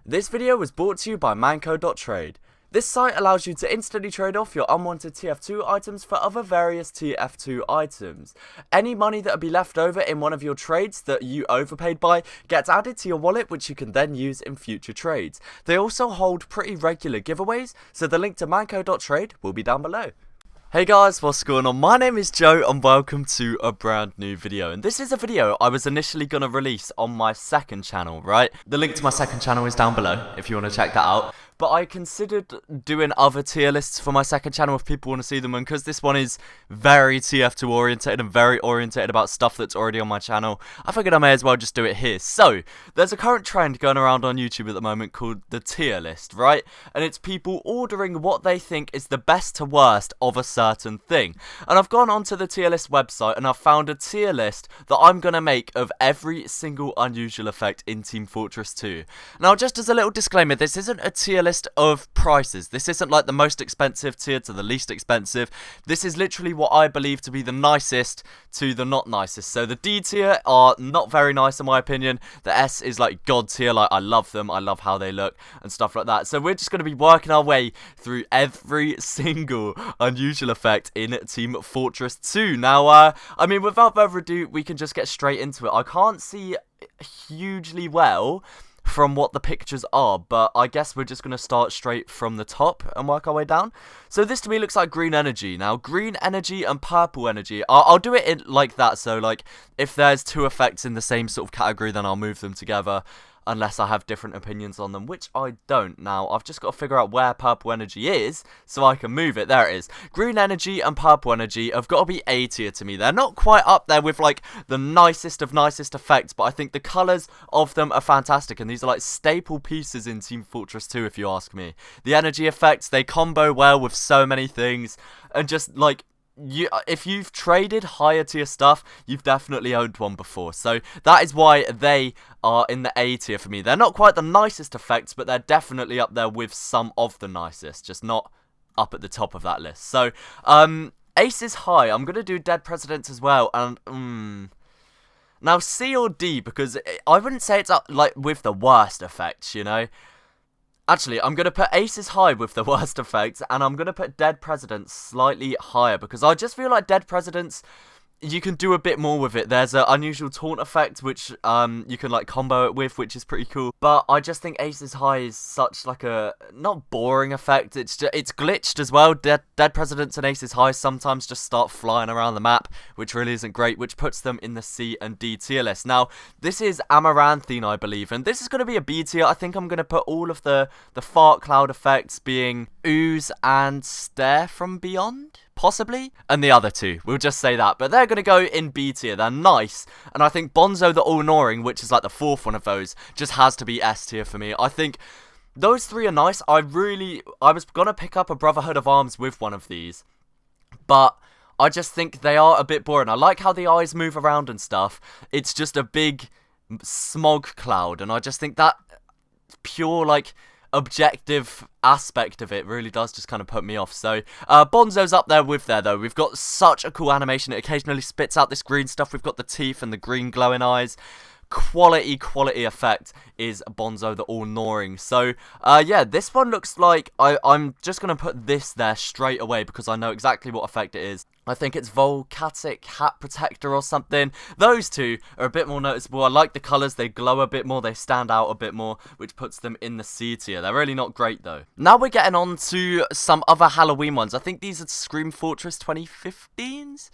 This video was brought to you by manco.trade. This site allows you to instantly trade off your unwanted TF2 items for other various TF2 items. Any money that will be left over in one of your trades that you overpaid by gets added to your wallet, which you can then use in future trades. They also hold pretty regular giveaways, so the link to manco.trade will be down below. Hey guys, what's going on? My name is Joe and welcome to a brand new video. And this is a video I was initially going to release on my second channel, right? The link to my second channel is down below if you want to check that out. But I considered doing other tier lists for my second channel if people want to see them. And because this one is very TF2 oriented and very oriented about stuff that's already on my channel, I figured I may as well just do it here. So, there's a current trend going around on YouTube at the moment called the tier list, right? And it's people ordering what they think is the best to worst of a certain thing. And I've gone onto the tier list website and I've found a tier list that I'm going to make of every single unusual effect in Team Fortress 2. Now, just as a little disclaimer, this isn't a tier list of prices. This isn't like the most expensive tier to the least expensive. This is literally what I believe to be the nicest to the not nicest. So the D tier are not very nice in my opinion. The S is like God tier, like I love them, I love how they look and stuff like that. So we're just going to be working our way through every single unusual effect in Team Fortress 2. Now, I mean, without further ado, we can just get straight into it. I can't see hugely well from what the pictures are, but I guess we're just going to start straight from the top and work our way down. So this to me looks like green energy. Now, green energy and purple energy, I'll do it in like that, so like if there's two effects in the same sort of category, then I'll move them together, unless I have different opinions on them, which I don't. Now, I've just got to figure out where purple energy is, so I can move it. There it is. Green energy and purple energy have got to be A tier to me. They're not quite up there with, like, the nicest of nicest effects, but I think the colours of them are fantastic, and these are, like, staple pieces in Team Fortress 2, if you ask me. The energy effects, they combo well with so many things, and just, like, if you've traded higher tier stuff, you've definitely owned one before. So that is why they are in the A tier for me. They're not quite the nicest effects, but they're definitely up there with some of the nicest, just not up at the top of that list. So Ace is high. I'm gonna do Dead Presidents as well, and now C or D, because I wouldn't say it's up like with the worst effects, you know. Actually, I'm going to put Aces high with the worst effects, and I'm going to put Dead Presidents slightly higher, because I just feel like Dead Presidents, you can do a bit more with it. There's an unusual taunt effect, which you can like combo it with, which is pretty cool. But I just think Aces high is such like a, not boring effect, it's glitched as well. Dead Presidents and Aces high sometimes just start flying around the map, which really isn't great, which puts them in the C and D tier list. Now, this is Amaranthine, I believe, and this is going to be a B tier. I think I'm going to put all of the fart cloud effects being Ooze and Stare from Beyond, possibly, and the other two, we'll just say that, but they're going to go in B tier. They're nice, and I think Bonzo the All-Gnawing, which is like the fourth one of those, just has to be S tier for me. I think those three are nice. I was going to pick up a Brotherhood of Arms with one of these, but I just think they are a bit boring. I like how the eyes move around and stuff. It's just a big smog cloud, and I just think that pure, like, objective aspect of it really does just kind of put me off. So Bonzo's up there with there though. We've got such a cool animation. It occasionally spits out this green stuff. We've got the teeth and the green glowing eyes. Quality effect is Bonzo the All-Gnawing. So yeah, this one looks like I'm just gonna put this there straight away because I know exactly what effect it is. I think it's Volcatic Hat Protector or something. Those two are a bit more noticeable. I like the colours, they glow a bit more, they stand out a bit more, which puts them in the C tier. They're really not great though. Now we're getting on to some other Halloween ones. I think these are Scream Fortress 2015s?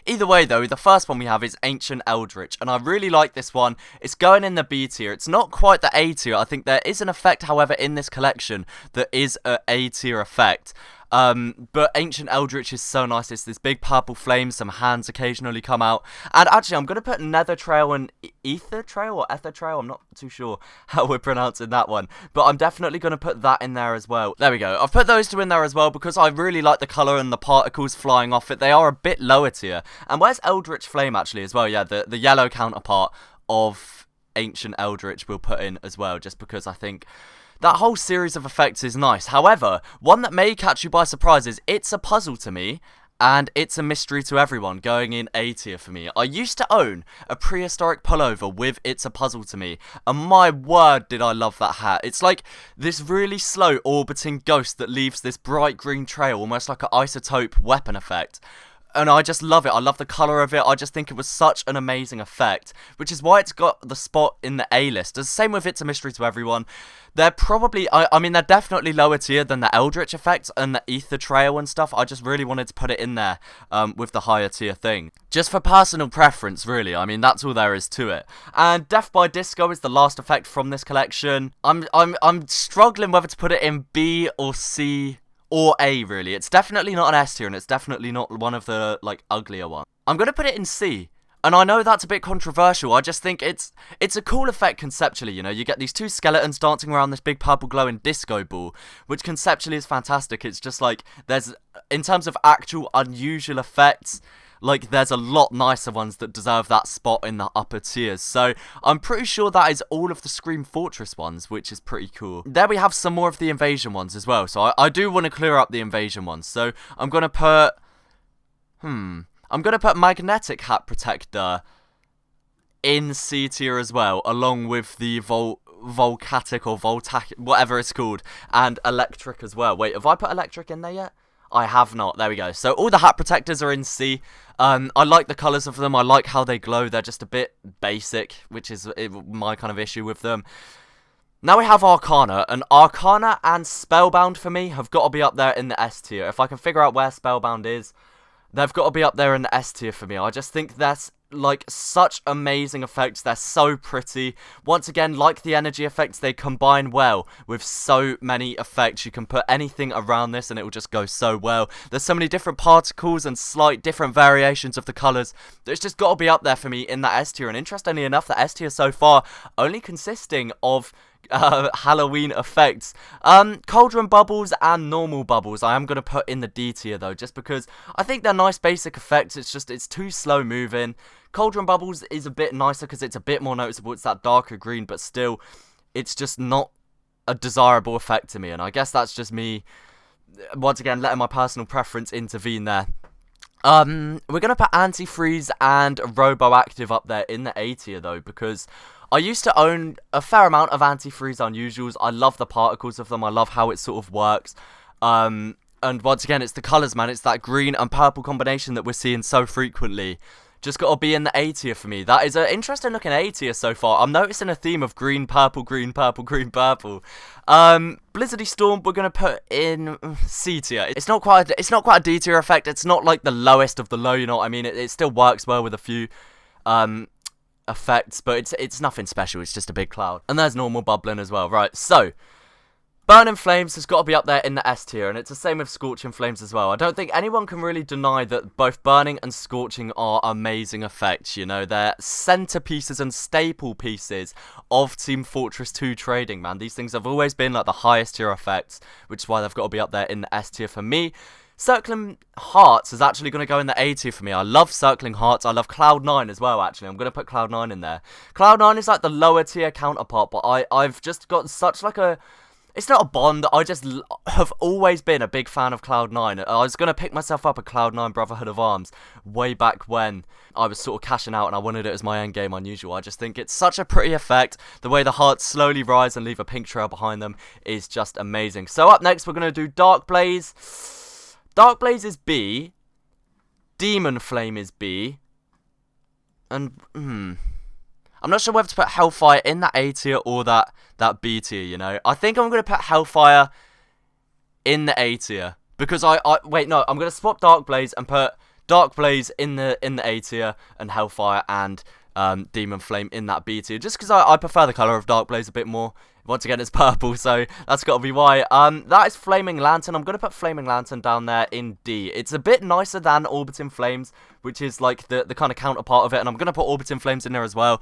Either way though, the first one we have is Ancient Eldritch, and I really like this one. It's going in the B tier. It's not quite the A tier. I think there is an effect, however, in this collection that is an A tier effect. But Ancient Eldritch is so nice. It's this big purple flame, some hands occasionally come out. And actually, I'm going to put Nether Trail and Ether Trail or Ether Trail. I'm not too sure how we're pronouncing that one. But I'm definitely going to put that in there as well. There we go. I've put those two in there as well because I really like the colour and the particles flying off it. They are a bit lower tier. And where's Eldritch Flame actually as well? Yeah, the yellow counterpart of Ancient Eldritch we'll put in as well, just because I think that whole series of effects is nice. However, one that may catch you by surprise is It's a Puzzle to me, and it's a mystery to everyone, going in A tier for me. I used to own a prehistoric pullover with It's a Puzzle to Me, and my word did I love that hat. It's like this really slow orbiting ghost that leaves this bright green trail, almost like an isotope weapon effect. And I just love it. I love the colour of it. I just think it was such an amazing effect, which is why it's got the spot in the A-list. It's the same with It's a Mystery to Everyone. They're probably, I mean, they're definitely lower tier than the Eldritch effects and the Ether Trail and stuff. I just really wanted to put it in there with the higher tier thing. Just for personal preference, really. I mean, that's all there is to it. And Death by Disco is the last effect from this collection. I'm struggling whether to put it in B or C or A, really. It's definitely not an S tier, and it's definitely not one of the, like, uglier ones. I'm going to put it in C. And I know that's a bit controversial. I just think it's a cool effect conceptually, you know. You get these two skeletons dancing around this big purple glowing disco ball, which conceptually is fantastic. It's just like, there's, in terms of actual unusual effects, like, there's a lot nicer ones that deserve that spot in the upper tiers. So, I'm pretty sure that is all of the Scream Fortress ones, which is pretty cool. There we have some more of the Invasion ones as well. So, I do want to clear up the Invasion ones. So, I'm going to put... I'm going to put Magnetic Hat Protector in C tier as well, along with the Volcatic or Voltac, whatever it's called, and Electric as well. Wait, have I put Electric in there yet? I have not. There we go. So all the hat protectors are in C. I like the colours of them. I like how they glow. They're just a bit basic, which is my kind of issue with them. Now we have Arcana, and Arcana and Spellbound for me have got to be up there in the S tier. If I can figure out where Spellbound is, they've got to be up there in the S tier for me. I just think that's, like, such amazing effects. They're so pretty. Once again, like the energy effects, they combine well with so many effects. You can put anything around this and it will just go so well. There's so many different particles and slight different variations of the colours. It's just got to be up there for me in that S tier. And interestingly enough, the S tier so far only consisting of Halloween effects. Cauldron bubbles and normal bubbles I am going to put in the D tier though, just because I think they're nice basic effects. It's too slow moving. Cauldron bubbles is a bit nicer because it's a bit more noticeable. It's that darker green, but still it's just not a desirable effect to me, and I guess that's just me once again letting my personal preference intervene there. We're going to put Antifreeze and Roboactive up there in the A tier though, because I used to own a fair amount of Antifreeze Unusuals. I love the particles of them. I love how it sort of works. And once again, it's the colours, man. It's that green and purple combination that we're seeing so frequently. Just got to be in the A tier for me. That is an interesting looking A tier so far. I'm noticing a theme of green, purple, green, purple, green, purple. Blizzardy Storm, we're going to put in C tier. It's not quite a D tier effect. It's not like the lowest of the low, you know what I mean? It still works well with a few effects, but it's nothing special. It's just a big cloud. And there's normal bubbling as well. Right, so Burning Flames has got to be up there in the S tier, and it's the same with Scorching Flames as well. I don't think anyone can really deny that both Burning and Scorching are amazing effects, you know. They're centerpieces and staple pieces of Team Fortress 2 trading, man. These things have always been like the highest tier effects, which is why they've got to be up there in the S tier for me. Circling Hearts is actually going to go in the A tier for me. I love Circling Hearts. I love Cloud9 as well, actually. I'm going to put Cloud9 in there. Cloud9 is like the lower tier counterpart, but I've just got such like a... It's not a bond. I just have always been a big fan of Cloud9. I was going to pick myself up a Cloud9 Brotherhood of Arms way back when I was sort of cashing out and I wanted it as my endgame unusual. I just think it's such a pretty effect. The way the hearts slowly rise and leave a pink trail behind them is just amazing. So up next, we're going to do Dark Blaze. Dark Blaze is B. Demon Flame is B. And, I'm not sure whether to put Hellfire in that A tier or that B tier, you know. I think I'm going to put Hellfire in the A tier. Because wait, no, I'm going to swap Dark Blaze and put Dark Blaze in the A tier and Hellfire and Demon Flame in that B tier. Just because I prefer the colour of Dark Blaze a bit more. Once again, it's purple, so that's got to be why. That is Flaming Lantern. I'm going to put Flaming Lantern down there in D. It's a bit nicer than Orbiting Flames, which is like the kind of counterpart of it. And I'm going to put Orbiting Flames in there as well.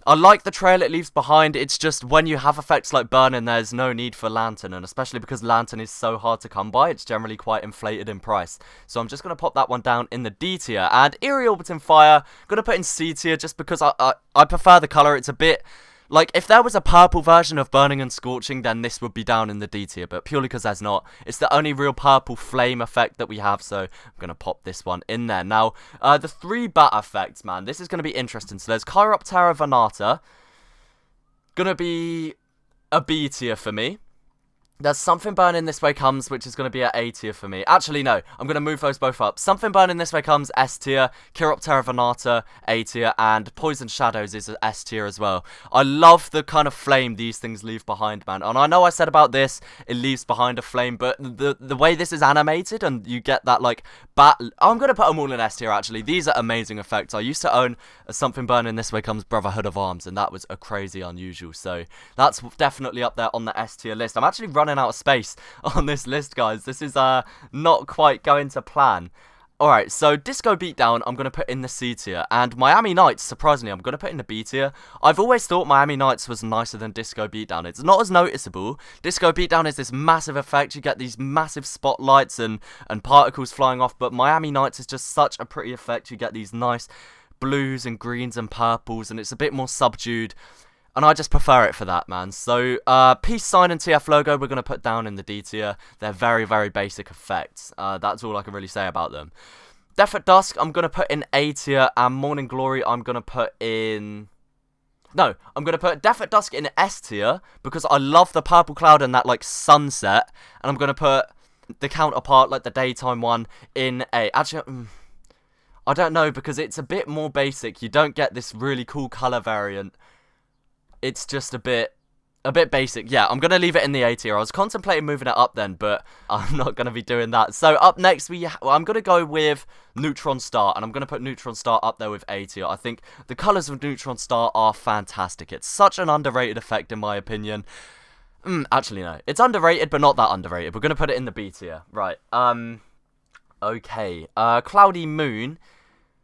I like the trail it leaves behind. It's just when you have effects like Burning, there's no need for Lantern. And especially because Lantern is so hard to come by, it's generally quite inflated in price. So I'm just going to pop that one down in the D tier. And Eerie Orbiting Fire, I'm going to put in C tier just because I prefer the colour. It's a bit... Like, if there was a purple version of Burning and Scorching, then this would be down in the D tier, but purely because there's not. It's the only real purple flame effect that we have, so I'm going to pop this one in there. Now, the 3 bat effects, man, this is going to be interesting. So there's Chiroptera Venata, going to be a B tier for me. There's Something Burning This Way Comes, which is going to be at A tier for me. Actually, no. I'm going to move those both up. Something Burning This Way Comes, S tier. Chiroptera Venata, A tier. And Poison Shadows is S tier as well. I love the kind of flame these things leave behind, man. And I know I said about this, it leaves behind a flame. But the way this is animated and you get that, like, bat... I'm going to put them all in S tier, actually. These are amazing effects. I used to own a Something Burning This Way Comes Brotherhood of Arms. And that was a crazy unusual. So that's definitely up there on the S tier list. I'm actually running out of space on this list, guys. This is not quite going to plan. Alright, so Disco Beatdown I'm going to put in the C tier, and Miami Nights, surprisingly, I'm going to put in the B tier. I've always thought Miami Nights was nicer than Disco Beatdown. It's not as noticeable. Disco Beatdown is this massive effect. You get these massive spotlights and particles flying off, but Miami Nights is just such a pretty effect. You get these nice blues and greens and purples, and it's a bit more subdued. And I just prefer it for that, man. So, Peace Sign and TF Logo we're going to put down in the D tier. They're very, very basic effects. That's all I can really say about them. Death at Dusk I'm going to put in A tier. And Morning Glory I'm going to put in... No, I'm going to put Death at Dusk in S tier. Because I love the purple cloud and that, like, sunset. And I'm going to put the counterpart, like the daytime one, in A. Actually... I don't know, because it's a bit more basic. You don't get this really cool colour variant. It's just a bit basic. Yeah, I'm going to leave it in the A tier. I was contemplating moving it up then, but I'm not going to be doing that. So up next, I'm going to go with Neutron Star, and I'm going to put Neutron Star up there with A tier. I think the colours of Neutron Star are fantastic. It's such an underrated effect in my opinion. Actually, no. It's underrated, but not that underrated. We're going to put it in the B tier. Right. Okay. Cloudy Moon...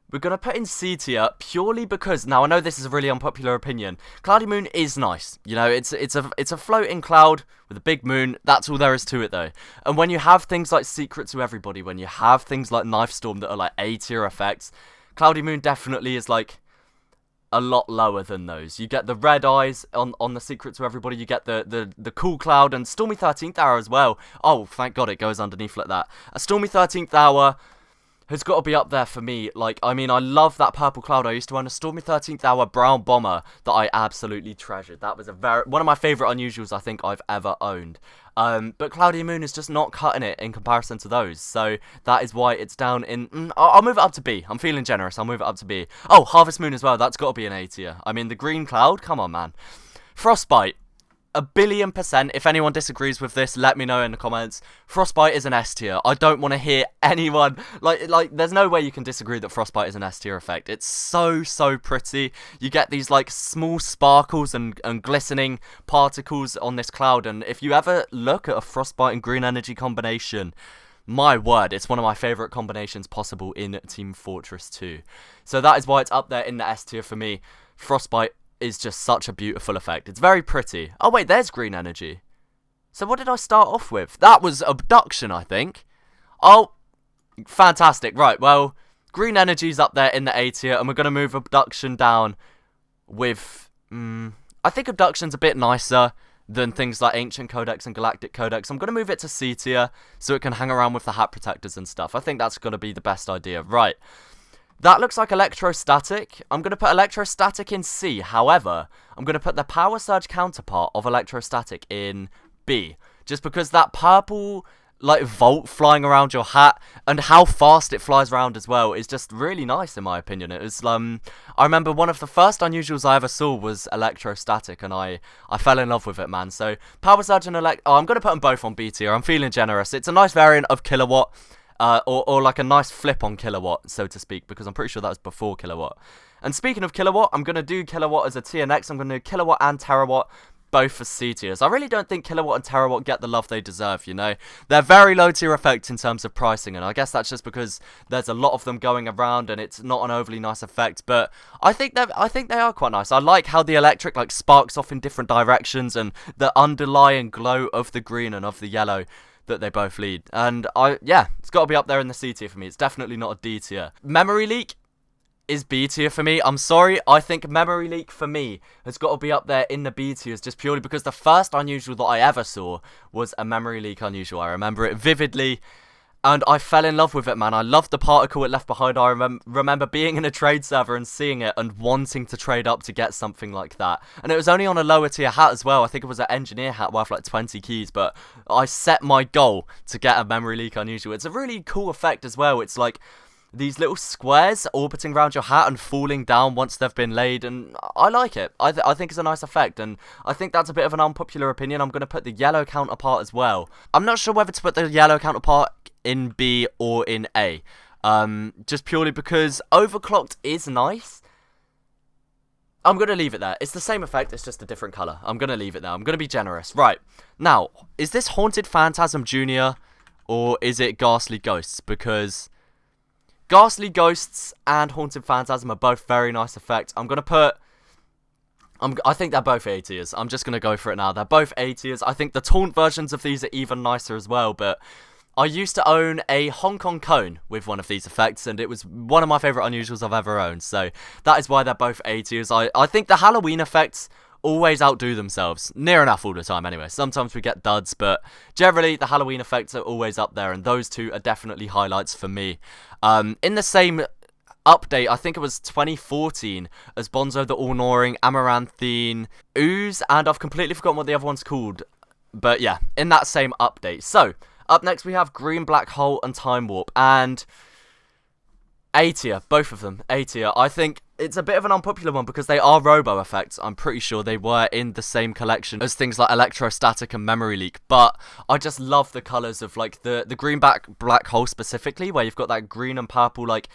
We're going to put in C tier purely because, now I know this is a really unpopular opinion, Cloudy Moon is nice. You know, it's a floating cloud with a big moon. That's all there is to it though. And when you have things like Secret to Everybody, when you have things like Knife Storm that are like A tier effects, Cloudy Moon definitely is like a lot lower than those. You get the red eyes on the Secret to Everybody, you get the cool cloud and Stormy 13th Hour as well. Oh, thank God it goes underneath like that. A Stormy 13th Hour has got to be up there for me. Like, I mean, I love that purple cloud. I used to own a Stormy 13th Hour brown bomber that I absolutely treasured. That was one of my favourite unusuals I think I've ever owned. But Cloudy Moon is just not cutting it in comparison to those. So that is why it's down in... I'll move it up to B. I'm feeling generous. I'll move it up to B. Oh, Harvest Moon as well. That's got to be an A tier. I mean, the green cloud. Come on, man. Frostbite. 1,000,000,000%. If anyone disagrees with this, let me know in the comments. Frostbite is an S tier. I don't want to hear anyone like there's no way you can disagree that Frostbite is an S tier effect. It's so pretty. You get these like small sparkles and glistening particles on this cloud, and if you ever look at a Frostbite and green energy combination, my word, it's one of my favourite combinations possible in Team Fortress 2. So that is why it's up there in the S tier for me. Frostbite is just such a beautiful effect. It's very pretty. Oh wait, there's green energy. So what did I start off with? That was Abduction, I think. Oh, fantastic. Right, well, green energy's up there in the A tier, and we're going to move Abduction down with... I think Abduction's a bit nicer than things like Ancient Codex and Galactic Codex. I'm going to move it to C tier so it can hang around with the hat protectors and stuff. I think that's going to be the best idea. Right. That looks like Electrostatic. I'm going to put Electrostatic in C. However, I'm going to put the Power Surge counterpart of Electrostatic in B. Just because that purple, like, volt flying around your hat and how fast it flies around as well is just really nice in my opinion. It was, I remember one of the first unusuals I ever saw was Electrostatic, and I fell in love with it, man. So, Power Surge and I'm going to put them both on B tier. I'm feeling generous. It's a nice variant of Kilowatt. Or like a nice flip on Kilowatt, so to speak, because I'm pretty sure that was before Kilowatt. And speaking of Kilowatt, I'm going to do Kilowatt as a tier next. I'm going to do Kilowatt and Terawatt, both for C tiers. I really don't think Kilowatt and Terawatt get the love they deserve, you know. They're very low tier effects in terms of pricing, and I guess that's just because there's a lot of them going around and it's not an overly nice effect, but I think they are quite nice. I like how the electric like sparks off in different directions and the underlying glow of the green and of the yellow that they both lead. And yeah, it's got to be up there in the C tier for me. It's definitely not a D tier. Memory Leak, is B tier for me. I'm sorry, I think Memory Leak for me has got to be up there in the B tiers just purely because the first unusual that I ever saw was a Memory Leak unusual. I remember it vividly, and I fell in love with it, man. I loved the particle it left behind. I remember being in a trade server and seeing it and wanting to trade up to get something like that. And it was only on a lower tier hat as well. I think it was an engineer hat worth like 20 keys, but I set my goal to get a Memory Leak unusual. It's a really cool effect as well. It's like these little squares orbiting around your hat and falling down once they've been laid, and I like it. I think it's a nice effect, and I think that's a bit of an unpopular opinion. I'm going to put the yellow counterpart as well. I'm not sure whether to put the yellow counterpart in B or in A, just purely because Overclocked is nice. I'm going to leave it there. It's the same effect, it's just a different colour. I'm going to leave it there. I'm going to be generous. Right, now, is this Haunted Phantasm Jr. or is it Ghastly Ghosts? Because Ghastly Ghosts and Haunted Phantasm are both very nice effects. I'm going to put... I think they're both A tiers. I'm just going to go for it now. They're both A tiers. I think the taunt versions of these are even nicer as well, but I used to own a Hong Kong cone with one of these effects, and it was one of my favourite unusuals I've ever owned, so that is why they're both A tiers. I think the Halloween effects always outdo themselves, near enough all the time anyway. Sometimes we get duds, but generally the Halloween effects are always up there, and those two are definitely highlights for me. In the same update, I think it was 2014, as Bonzo the All-Gnawing, Amaranthine, Ooze, and I've completely forgotten what the other one's called, but yeah, in that same update. So, up next we have Green Black Hole and Time Warp, and A tier, both of them, A tier. I think it's a bit of an unpopular one because they are robo effects. I'm pretty sure they were in the same collection as things like Electrostatic and Memory Leak, but I just love the colours of like the Green Black Hole specifically, where you've got that green and purple like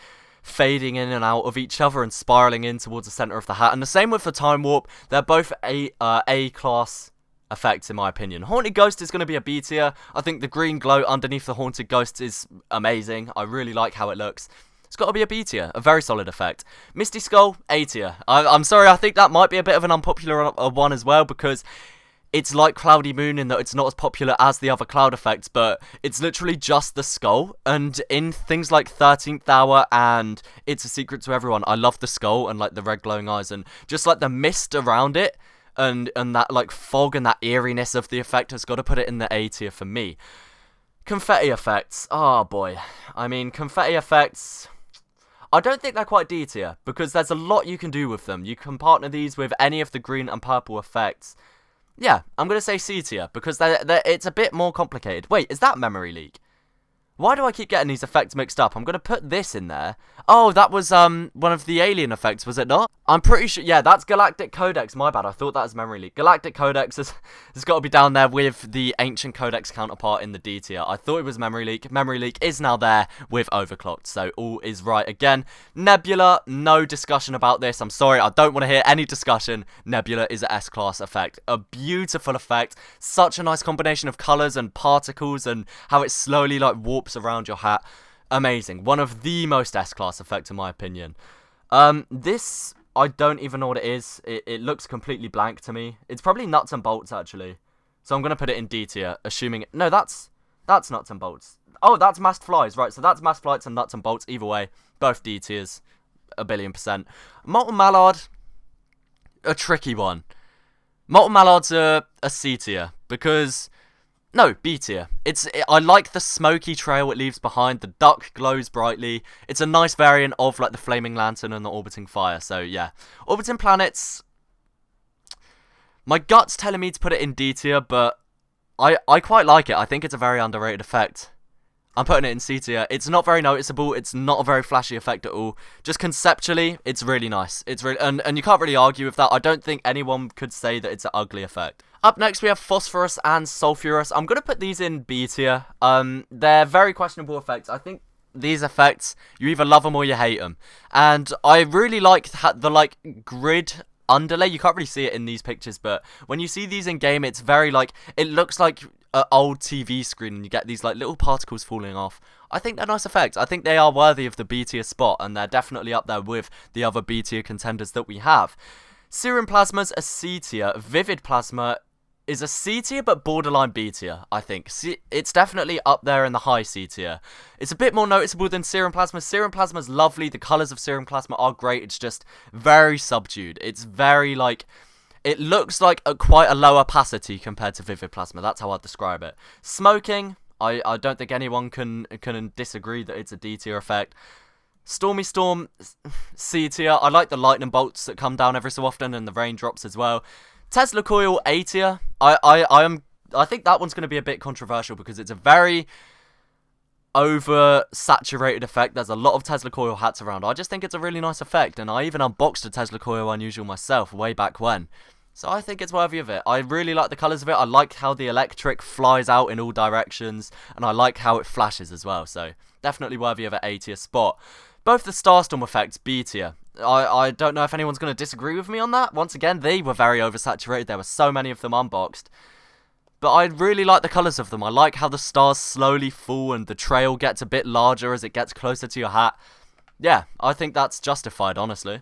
fading in and out of each other and spiralling in towards the centre of the hat. And the same with the Time Warp. They're both A-class effects in my opinion. Haunted Ghost is going to be a B tier. I think the green glow underneath the Haunted Ghost is amazing. I really like how it looks. It's got to be a B tier, a very solid effect. Misty Skull, A tier. I'm sorry, I think that might be a bit of an unpopular one as well, because it's like Cloudy Moon in that it's not as popular as the other cloud effects, but it's literally just the skull. And in things like 13th Hour and It's a Secret to Everyone, I love the skull and like the red glowing eyes and just like the mist around it and that like fog and that eeriness of the effect has got to put it in the A tier for me. Confetti Effects, oh boy. I mean, Confetti Effects, I don't think they're quite D tier, because there's a lot you can do with them. You can partner these with any of the green and purple effects. Yeah, I'm going to say C tier, because it's a bit more complicated. Wait, is that Memory Leak? Why do I keep getting these effects mixed up? I'm going to put this in there. Oh, that was one of the alien effects, was it not? I'm pretty sure, yeah, that's Galactic Codex, my bad, I thought that was Memory Leak. Galactic Codex has got to be down there with the Ancient Codex counterpart in the D tier. I thought it was Memory Leak. Memory Leak is now there with Overclocked, so all is right again. Nebula, no discussion about this, I'm sorry, I don't want to hear any discussion. Nebula is an S-class effect. A beautiful effect, such a nice combination of colours and particles and how it slowly like warps around your hat. Amazing. One of the most S-class effects in my opinion. This, I don't even know what it is. It looks completely blank to me. It's probably Nuts and Bolts actually. So I'm going to put it in D tier, assuming... No, that's Nuts and Bolts. Oh, that's Masked Flies, right. So that's Masked Flights and Nuts and Bolts. Either way, both D tiers. 1,000,000,000%. Moulton Mallard, a tricky one. Moulton Mallard's a C tier, because... No, B tier. I like the smoky trail it leaves behind. The duck glows brightly. It's a nice variant of like the Flaming Lantern and the Orbiting Fire. So yeah, Orbiting Planets. My gut's telling me to put it in D tier, but I quite like it. I think it's a very underrated effect. I'm putting it in C tier. It's not very noticeable. It's not a very flashy effect at all. Just conceptually, it's really nice. It's really and you can't really argue with that. I don't think anyone could say that it's an ugly effect. Up next, we have Phosphorus and Sulfurous. I'm going to put these in B tier. They're very questionable effects. I think these effects, you either love them or you hate them. And I really like the like grid underlay. You can't really see it in these pictures, but when you see these in game, it's very like, it looks like an old TV screen and you get these like little particles falling off. I think they're nice effects. I think they are worthy of the B tier spot, and they're definitely up there with the other B tier contenders that we have. Serum Plasma's a C tier. Vivid Plasma is a C tier, but borderline B tier, I think. It's definitely up there in the high C tier. It's a bit more noticeable than Serum Plasma. Serum Plasma's lovely. The colours of Serum Plasma are great. It's just very subdued. It's very, like... It looks like quite a low opacity compared to Vivid Plasma. That's how I'd describe it. Smoking, I don't think anyone can disagree that it's a D tier effect. Stormy Storm, C tier. I like the lightning bolts that come down every so often and the raindrops as well. Tesla Coil, A tier. I think that one's going to be a bit controversial because it's a very over-saturated effect. There's a lot of Tesla Coil hats around. I just think it's a really nice effect, and I even unboxed a Tesla Coil Unusual myself way back when. So I think it's worthy of it. I really like the colours of it. I like how the electric flies out in all directions, and I like how it flashes as well. So definitely worthy of an A tier spot. Both the Starstorm effects, B tier. I don't know if anyone's going to disagree with me on that. Once again, they were very oversaturated. There were so many of them unboxed. But I really like the colours of them. I like how the stars slowly fall and the trail gets a bit larger as it gets closer to your hat. Yeah, I think that's justified, honestly.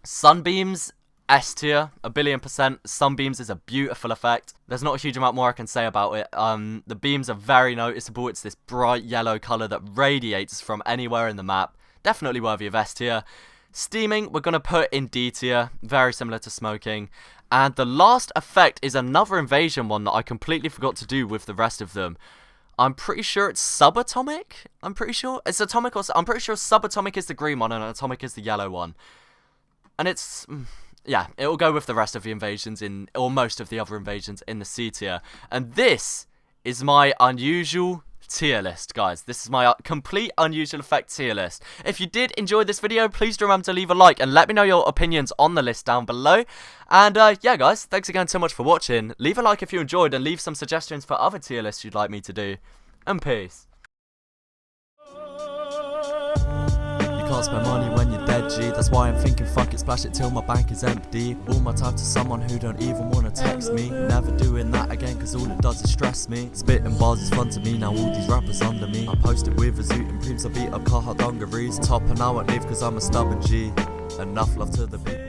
Sunbeams, S tier, 1,000,000,000%. Sunbeams is a beautiful effect. There's not a huge amount more I can say about it. The beams are very noticeable. It's this bright yellow colour that radiates from anywhere in the map. Definitely worthy of S tier. Steaming, we're going to put in D tier. Very similar to smoking. And the last effect is another invasion one that I completely forgot to do with the rest of them. I'm pretty sure it's subatomic. I'm pretty sure it's atomic, or I'm pretty sure subatomic is the green one and atomic is the yellow one. And it's, yeah, it'll go with the rest of the invasions or most of the other invasions in the C tier. And this is my unusual tier list, guys. This is my complete unusual effect tier list. If you did enjoy this video, please do remember to leave a like and let me know your opinions on the list down below. And yeah, guys, thanks again so much for watching. Leave a like if you enjoyed and leave some suggestions for other tier lists you'd like me to do. And peace. Can't spend money when you're dead, G. That's why I'm thinking fuck it, splash it till my bank is empty. All my time to someone who don't even wanna text me. Never doing that again cause all it does is stress me. Spitting bars is fun to me, now all these rappers under me. I posted with a zoot and preems, I beat up car dungarees. Top and I won't leave cause I'm a stubborn G. Enough love to the people.